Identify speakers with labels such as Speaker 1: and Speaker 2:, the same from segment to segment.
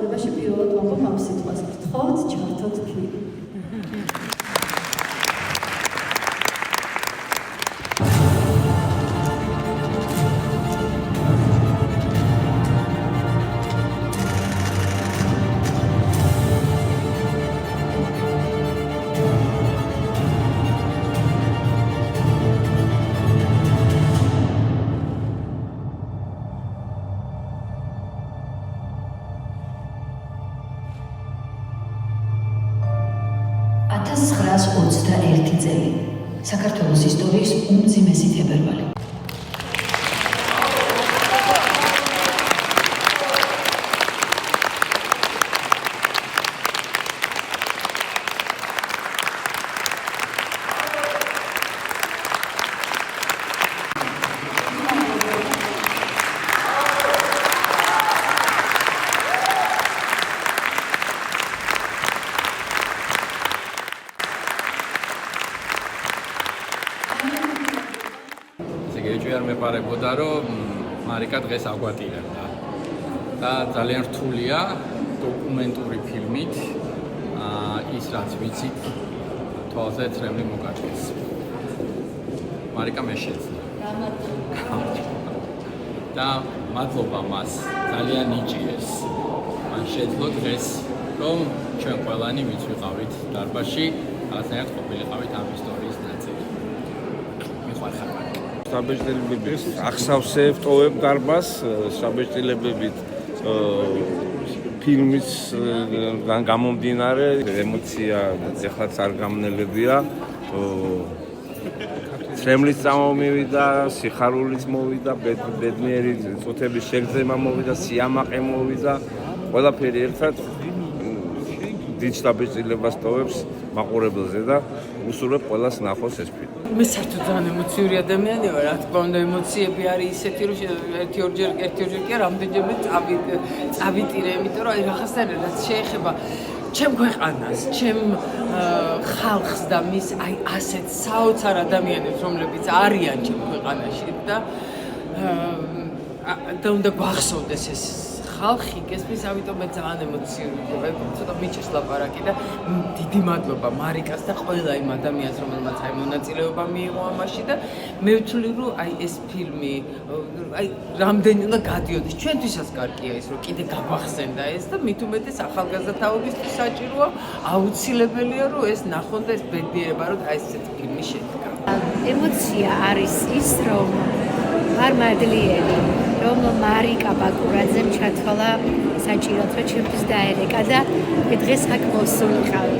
Speaker 1: ცხოვრებაში პირველად ვამბობ ამ სიტყვას. გთხოვთ, ჩართოთ ფილმი.
Speaker 2: წელი საქართველოს ისტორიის უმძიმესი თებერვალი.
Speaker 3: არ მეპარებოდა რომ მარიკა დღეს აგვატირებდა და ძალიან რთულია დოკუმენტური ფილმით ის რაც ვიცით თვალზე წრემლი მოგაჩვენოს. მარიკა მე შეძლო და მადლობა მას ძალიან იჭიეს მან შეძლო დღეს რომ ჩვენ ყველანი მივიყავით დარბაზში რაღაცნაირად ყოფილიყავით ამ ისტორიის ნაწილი. მიყვარხარ
Speaker 4: საბეჭდილებებით ახსავსებ ტოვებ დარბაზს, საბეჭდილებებით ფილმის გამომდინარე ემოცია ეხლაც არ გამნელებია. წრემლის წამომივიდა, სიხარულიც მოვიდა, ბედნიერი წუთების შეგრძნება მოვიდა, სიამაყე მოვიდა, ყველაფერი ერთად დიდ საბეჭდილებას ტოვებს მაყურებელზე და უსურვებ ყველას ნახოს ეს ფილმი.
Speaker 5: მე საერთოდ ძალიან ემოციური ადამიანი ვარ, რა თქმა უნდა, ემოციები არის ისეთი, რომ ერთი-ორჯერ კი რამდენჯერმე წავიტირე, იმიტომ რომ აი რაღაცნაირად შეეხება ჩემ ქვეყანას, ჩემ ხალხს და მის აი ასეთ საოცარ ადამიანებს, რომლებიც არიან ჩემ ქვეყანაში და უნდა გვახსოვდეს ეს ხალხი გესმის, ამიტომ მე ძალიან ემოციური ვარ. ცოტა მიჭირს ლაპარაკი და დიდი მადლობა მარიკას და ყველა იმ ადამიანს, რომელმაც აი მონაწილეობა მიიღო ამაში და მე ვთვლი, რომ აი ეს ფილმი აი რამდენი უნდა გადიოდეს. ჩვენთვისაც კარგია ის, რომ კიდე გაგვახსენდა ეს და მით უმეტეს ახალგაზრდა თაობისთვის საჭიროა, აუცილებელია, რომ ეს ნახონ და ეს ბედნიერება, რომ აი ესეთი ფილმი შედგა.
Speaker 6: ემოცია არის ის, რომ მართლიერი რომ მარიკა ბაკურაძემ ჩათვალა საჭიროდ რომ ჩემთვის დაერეკა და დღეს აქ მოსულიყავი.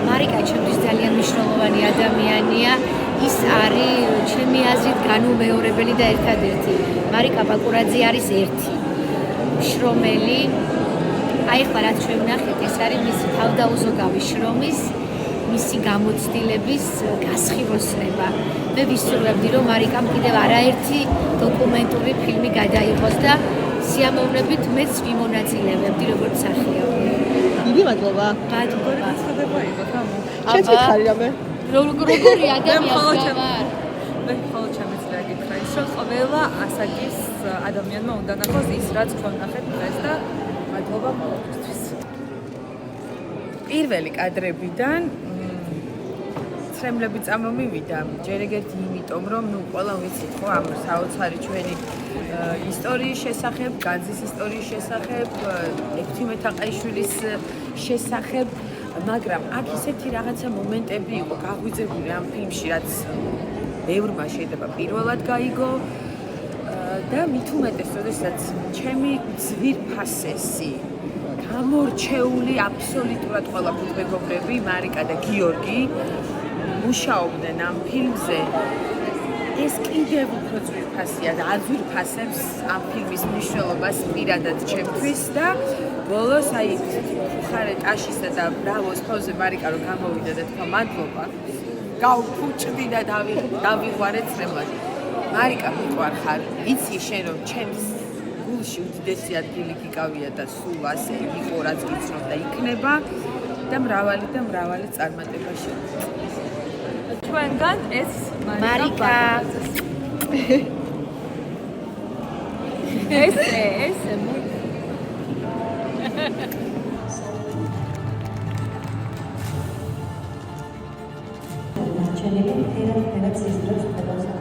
Speaker 6: მარიკა ჩემთვის ძალიან მნიშვნელოვანი ადამიანია. ის არის ჩემი აზრით განუმეორებელი და ერთადერთი. მარიკა ბაკურაძე არის ერთი შრომელი. აი ხლა რაც ჩვენ ვნახეთ, ეს არის მისი თავდაუზოგავი შრომის, მისი გამოცდილების გასხივოსნება. მე ვისურვებდი, რომ მარიკამ კიდევ არაერთი დოკუმენტური ფილმი გადაიღოს და სიამოვნებით მეც ვიმონაწილეებდი, როგორც მსახიობი.
Speaker 7: დიდი მადლობა.
Speaker 6: მადლობა.
Speaker 7: შენც მითხარი რამე?
Speaker 6: როგორი ადამიანია ვარ?
Speaker 7: მე ხოლმე ჩემეცდა გითხრა ის, რომ ყველა ასაკის ადამიანმა უნდა ნახოს ის, რაც გქონდახეთ დღეს და მადლობა ყველასთვის. პირველი კადრებიდან ცრემლები წამომივიდა, ჯერ ეგეთი იმიტომ, რომ ყველა ვიცით ხო ამ საოცარი ჩვენი ისტორიის შესახებ, განძის ისტორიის შესახებ, ექვთიმე თაყაიშვილის შესახებ, მაგრამ აქ ისეთი რაღაცა მომენტები იყო გაღვიძებული ამ ფილმში, რაც ბევრმა შეიძლება პირველად გაიგო და მით უმეტეს, როდესაც ჩემი ძვირფასესი გამორჩეული აბსოლუტურად ყველა ფუტბოლგობრები, მარიკა და გიორგი მუშაობდნენ ამ ფილმზე. ეს კიდევ უფრო ძვირფასია და აძვირფასებს ამ ფილმის მნიშვნელობას პირადად ჩემთვის და ბოლოს აი ხარე ტაშისა და ბრავოს ფონზე მარიკა რომ გამოვიდა და თქვა მადლობა. გავფუჭდი და დავიღვარე წრემლად. მარიკა მიყვარხარ, იცი შენ რომ ჩემს გულში უდიდესი ადგილი გიკავია და სულ ასე იყო რაც გიცნობ და იქნება და მრავალი წარმატებაში. ჩვენგან ეს მარიკა
Speaker 1: ნარჩენები ფერად ისდრებს ყველას